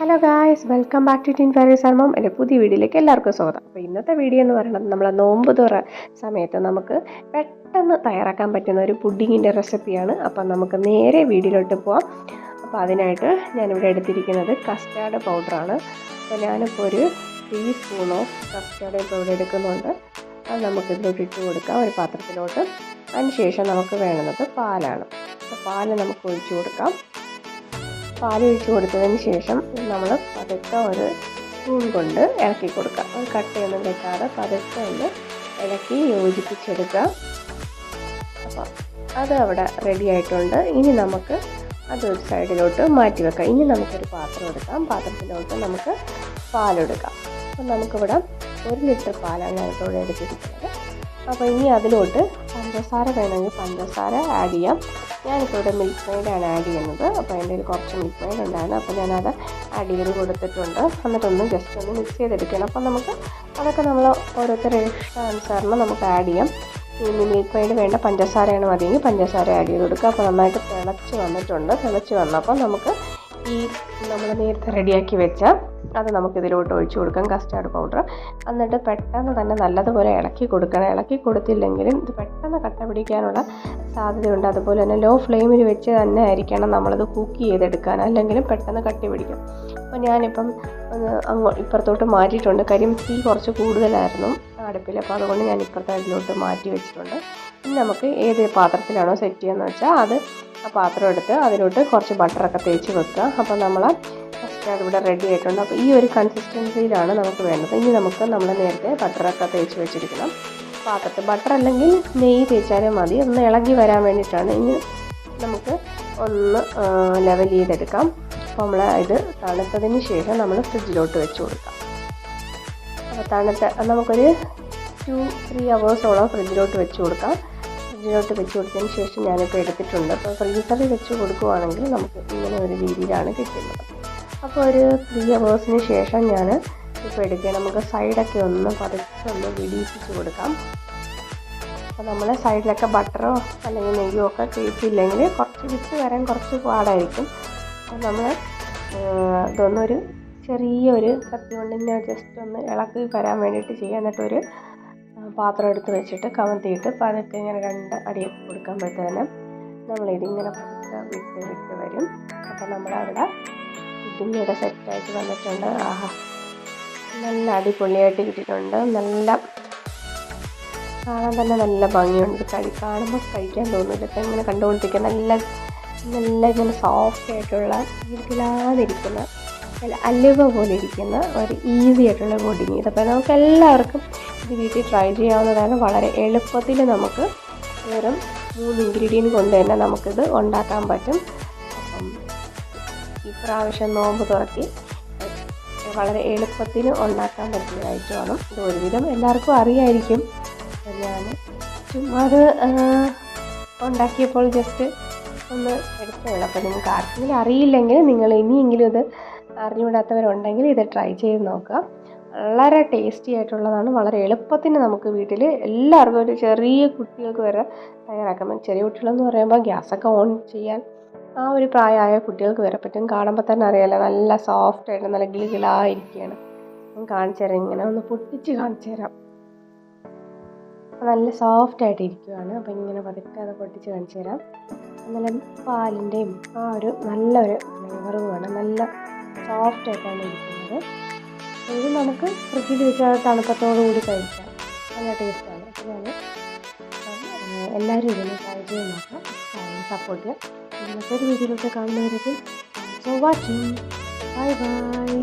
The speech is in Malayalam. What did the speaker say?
Hello guys, welcome back to tin fairy സർമം. എൻ്റെ പുതിയ വീഡിയോയിലേക്ക് എല്ലാവർക്കും സ്വാഗതം. അപ്പോൾ ഇന്നത്തെ വീഡിയോ എന്ന് പറയുന്നത് നമ്മളെ നോമ്പ് തുറ സമയത്ത് നമുക്ക് പെട്ടെന്ന് തയ്യാറാക്കാൻ പറ്റുന്ന ഒരു പുഡിങ്ങിൻ്റെ റെസിപ്പിയാണ്. അപ്പം നമുക്ക് നേരെ വീഡിയോയിലോട്ട് പോവാം. അപ്പോൾ അതിനായിട്ട് ഞാനിവിടെ എടുത്തിരിക്കുന്നത് കസ്റ്റാർഡ് പൗഡറാണ്. അപ്പോൾ ഞാനിപ്പോൾ ഒരു 3 സ്പൂൺ ഓഫ് കസ്റ്റാർഡ് പൗഡർ എടുക്കുന്നുണ്ട്. അത് നമുക്കിതിലോട്ട് ഇട്ട് കൊടുക്കാം ഒരു പാത്രത്തിലോട്ട്. അതിനുശേഷം നമുക്ക് വേണ്ടുന്നത് പാലാണ്. അപ്പോൾ പാല് നമുക്ക് ഒഴിച്ചു കൊടുക്കാം. പാലൊഴിച്ച് കൊടുത്തതിന് ശേഷം നമ്മൾ പതുക്കെ ഒരു സ്പൂൺ കൊണ്ട് ഇളക്കി കൊടുക്കുക. ഒരു കട്ടയൊന്നും വെക്കാതെ പതുക്കെ ഒന്ന് ഇളക്കി യോജിപ്പിച്ചെടുക്കുക. അപ്പോൾ അത് അവിടെ റെഡി ആയിട്ടുണ്ട്. ഇനി നമുക്ക് അതൊരു സൈഡിലോട്ട് മാറ്റി വെക്കാം. ഇനി നമുക്കൊരു പാത്രം എടുക്കാം. പാത്രത്തിലോട്ട് നമുക്ക് പാലെടുക്കാം. അപ്പോൾ നമുക്കിവിടെ 1 ലിറ്റർ പാലാണ് ഞാനിവിടെ എടുത്തിരിക്കുന്നത്. അപ്പോൾ ഇനി അതിലോട്ട് പഞ്ചസാര വേണമെങ്കിൽ പഞ്ചസാര ആഡ് ചെയ്യാം. ഞാനിപ്പോൾ ഇവിടെ മിൽക്ക് മെയ്ഡാണ് ആഡ് ചെയ്യുന്നത്. അപ്പോൾ എൻ്റെ കയ്യിൽ കുറച്ച് മിൽക്ക് മെയ്ഡ് ഉണ്ടായിരുന്നു. അപ്പോൾ ഞാനത് ആഡ് ചെയ്ത് കൊടുത്തിട്ടുണ്ട്. എന്നിട്ടൊന്ന് ജസ്റ്റ് ഒന്ന് മിക്സ് ചെയ്തെടുക്കണം. അപ്പോൾ നമുക്ക് അതൊക്കെ നമ്മൾ ഓരോരുത്തരുടെ ഇഷ്ടാനുസരണം നമുക്ക് ആഡ് ചെയ്യാം. ഇനി മിൽക്ക് മെയ്ഡ് വേണ്ട പഞ്ചസാരയാണ് മതിയെങ്കിൽ പഞ്ചസാര ആഡ് ചെയ്ത് കൊടുക്കുക. അപ്പോൾ നന്നായിട്ട് തിളച്ച് വന്നിട്ടുണ്ട്. തിളച്ച് വന്നപ്പോൾ നമുക്ക് ഈ നമ്മൾ നേരത്തെ റെഡിയാക്കി വെച്ച അത് നമുക്കിതിലോട്ട് ഒഴിച്ചു കൊടുക്കാം, കസ്റ്റാർഡ് പൗഡർ. എന്നിട്ട് പെട്ടെന്ന് തന്നെ നല്ലതുപോലെ ഇളക്കി കൊടുക്കണം. ഇളക്കി കൊടുത്തില്ലെങ്കിലും ഇത് പെട്ടെന്ന് കട്ട പിടിക്കാനുള്ള സാധ്യതയുണ്ട്. അതുപോലെ തന്നെ ലോ ഫ്ലെയിമിൽ വെച്ച് തന്നെ ആയിരിക്കണം നമ്മളത് കുക്ക് ചെയ്തെടുക്കാൻ, അല്ലെങ്കിലും പെട്ടെന്ന് കട്ടി പിടിക്കും. അപ്പോൾ ഞാനിപ്പം ഇപ്പുറത്തോട്ട് മാറ്റിയിട്ടുണ്ട്. കാര്യം തീ കുറച്ച് കൂടുതലായിരുന്നു അടുപ്പിൽ. അപ്പോൾ അതുകൊണ്ട് ഞാൻ ഇപ്പുറത്തെ ഇതിലോട്ട് മാറ്റി വെച്ചിട്ടുണ്ട്. ഇനി നമുക്ക് ഏത് പാത്രത്തിലാണോ സെറ്റ് ചെയ്യുന്നത് വെച്ചാൽ അത് ആ പാത്രം എടുത്ത് അതിലോട്ട് കുറച്ച് ബട്ടറൊക്കെ തേച്ച് വെക്കുക. അപ്പോൾ നമ്മൾ കസ്റ്റാർഡ് ഇവിടെ റെഡി ആയിട്ടുണ്ട്. അപ്പോൾ ഈ ഒരു കൺസിസ്റ്റൻസിയിലാണ് നമുക്ക് വേണ്ടത്. ഇനി നമുക്ക് നമ്മൾ നേരത്തെ ബട്ടറൊക്കെ തേച്ച് വെച്ചിരിക്കണം പാത്രത്തിൽ. ബട്ടർ അല്ലെങ്കിൽ നെയ്യ് തേച്ചാലും മതി. ഒന്ന് ഇളകി വരാൻ വേണ്ടിയിട്ടാണ്. ഇനി നമുക്ക് ഒന്ന് ലെവൽ ചെയ്തെടുക്കാം. അപ്പോൾ നമ്മൾ ഇത് തണുത്തതിന് ശേഷം നമ്മൾ ഫ്രിഡ്ജിലോട്ട് വെച്ച് കൊടുക്കാം. അപ്പോൾ നമുക്കൊരു 2-3 അവേഴ്സോളം ഫ്രിഡ്ജിലോട്ട് വെച്ച് കൊടുക്കാം. ഫ്രിഡ്ജിലോട്ട് വെച്ച് കൊടുത്തതിന് ശേഷം ഞാനിപ്പോൾ എടുത്തിട്ടുണ്ട്. അപ്പോൾ ഫ്രീസറിൽ വെച്ച് കൊടുക്കുകയാണെങ്കിൽ നമുക്ക് ഇങ്ങനെ ഒരു രീതിയിലാണ് കിട്ടുന്നത്. അപ്പോൾ ഒരു 3 അവേഴ്സിന് ശേഷം ഞാൻ ഇപ്പോൾ എടുക്കുക. നമുക്ക് സൈഡൊക്കെ ഒന്ന് പതുക്കെ ഒന്ന് വിടിയിപ്പിച്ച് കൊടുക്കാം. അപ്പോൾ നമ്മൾ സൈഡിലൊക്കെ ബട്ടറോ അല്ലെങ്കിൽ നെയ്യോ ഒക്കെ തേച്ചില്ലെങ്കിൽ കുറച്ച് വിട്ട് വരാൻ കുറച്ച് പാടായിരിക്കും. അപ്പോൾ നമ്മൾ ഇതൊന്നൊരു ചെറിയൊരു കത്തി കൊണ്ട് ഇങ്ങനെ ജസ്റ്റ് ഒന്ന് ഇളക്കി വരാൻ വേണ്ടിയിട്ട് ചെയ്യുക. എന്നിട്ടൊരു പാത്രം എടുത്ത് വെച്ചിട്ട് കമത്തിയിട്ട് പതുക്കെ ഇങ്ങനെ 2 അടിയൊക്കെ കൊടുക്കുമ്പോഴത്തേനും നമ്മളിതിങ്ങനെ പതുക്കെ വിട്ട് വരും. അപ്പോൾ നമ്മളവിടെ ഇതിങ്ങനെ സെറ്റായിട്ട് വന്നിട്ടുണ്ട്. ആഹാ, നല്ല അടിപൊളിയായിട്ട് കിട്ടിയിട്ടുണ്ട്. നല്ല കാണാൻ തന്നെ നല്ല ഭംഗിയുണ്ട്. കാണുമ്പോൾ കഴിക്കാൻ തോന്നില്ല. ഇപ്പം ഇങ്ങനെ കണ്ടുകൊണ്ടിരിക്കുക നല്ല ഇങ്ങനെ സോഫ്റ്റ് ആയിട്ടുള്ള ഇരിക്കുന്ന നല്ല അലുവ പോലെ ഇരിക്കുന്ന ഒരു ഈസി ആയിട്ടുള്ള പുഡിങ്. ഇതപ്പോൾ നമുക്ക് എല്ലാവർക്കും ഇത് വീട്ടിൽ ട്രൈ ചെയ്യാവുന്നതാണ്. വളരെ എളുപ്പത്തിൽ നമുക്ക് വെറും 3 ഇൻഗ്രീഡിയൻറ്റ് കൊണ്ട് തന്നെ നമുക്കിത് ഉണ്ടാക്കാൻ പറ്റും. അപ്പം ഇപ്രാവശ്യം നോമ്പ് തുറക്കി വളരെ എളുപ്പത്തിന് ഉണ്ടാക്കാൻ പറ്റിയ ഐറ്റമാണ്. ഇത് ഒരുവിധം എല്ലാവർക്കും അറിയായിരിക്കും. ഞാൻ ചുമ്മാ അത് ഉണ്ടാക്കിയപ്പോൾ ജസ്റ്റ് ഒന്ന് എടുത്തുള്ളൂ. അപ്പോൾ നിങ്ങൾക്ക് ആർക്കെങ്കിലും അറിയില്ലെങ്കിൽ നിങ്ങൾ ഇനിയെങ്കിലും ഇത് അറിഞ്ഞുകൂടാത്തവരുണ്ടെങ്കിൽ ഇത് ട്രൈ ചെയ്ത് നോക്കുക. വളരെ ടേസ്റ്റി ആയിട്ടുള്ളതാണ്. വളരെ എളുപ്പത്തിന് നമുക്ക് വീട്ടിൽ എല്ലാവർക്കും, ഒരു ചെറിയ കുട്ടികൾക്ക് വരെ തയ്യാറാക്കാൻ. ചെറിയ കുട്ടികളെന്ന് പറയുമ്പോൾ ഗ്യാസൊക്കെ ഓൺ ചെയ്യാൻ ആ ഒരു പ്രായമായ കുട്ടികൾക്ക് വരെ പറ്റും. കാണുമ്പോൾ തന്നെ അറിയാമല്ലോ, നല്ല സോഫ്റ്റായിട്ട് നല്ല ഗിളിഗിളായിരിക്കുകയാണ്. ഞാൻ കാണിച്ചു തരാം, ഇങ്ങനെ ഒന്ന് പൊട്ടിച്ച് കാണിച്ചു തരാം. നല്ല സോഫ്റ്റായിട്ട് ഇരിക്കുകയാണ്. അപ്പോൾ ഇങ്ങനെ പതുക്കെ അത് പൊട്ടിച്ച് കാണിച്ചു തരാം. നല്ല പാലിൻ്റെയും ആ ഒരു നല്ലൊരു ഫ്ലേവറുമാണ്. നല്ല സോഫ്റ്റായിട്ടാണ് ഇരിക്കുന്നത്. ഇത് നമുക്ക് ഫ്രിഡ്ജിൽ വെച്ചാൽ തണുപ്പത്തോടു കൂടി കഴിക്കാം. നല്ല ടേസ്റ്റാണ്. അപ്പോൾ ഞാൻ എല്ലാവരും ഇതിനെ ട്രൈ ചെയ്ത് നോക്കാം. സപ്പോർട്ട് ചെയ്യാം. മറ്റൊരു വീഡിയോയിലൊക്കെ കാണുന്നവരേക്കും വാച്ചിങ്. Bye bye.